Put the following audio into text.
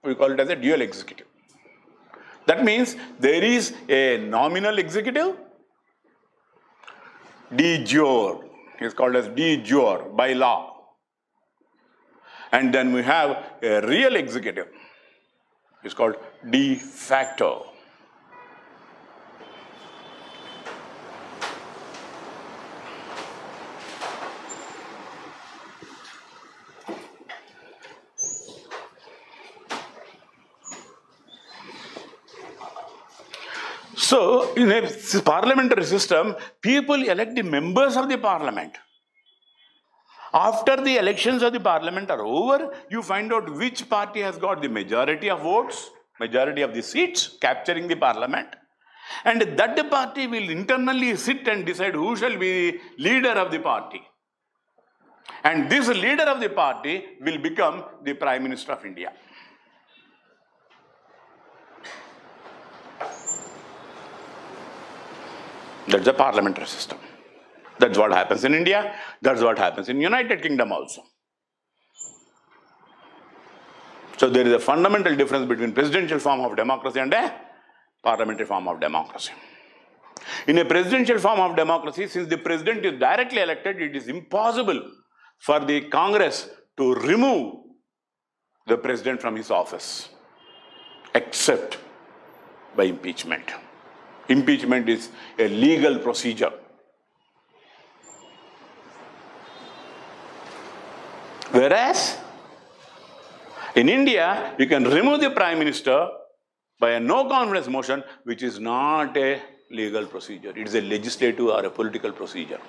we call it as a dual executive. That means there is a nominal executive, de jure, it's called as de jure by law. And then we have a real executive, it's called de facto. So, in a parliamentary system, people elect the members of the parliament. After the elections of the parliament are over, you find out which party has got the majority of votes, majority of the seats, capturing the parliament. And that party will internally sit and decide who shall be the leader of the party. And this leader of the party will become the Prime Minister of India. That's a parliamentary system. That's what happens in India. That's what happens in United Kingdom also. So there is a fundamental difference between presidential form of democracy and a parliamentary form of democracy. In a presidential form of democracy, since the president is directly elected, it is impossible for the Congress to remove the president from his office, except by impeachment. Impeachment is a legal procedure. Whereas, in India, you can remove the Prime Minister by a no confidence motion, which is not a legal procedure. It is a legislative or a political procedure.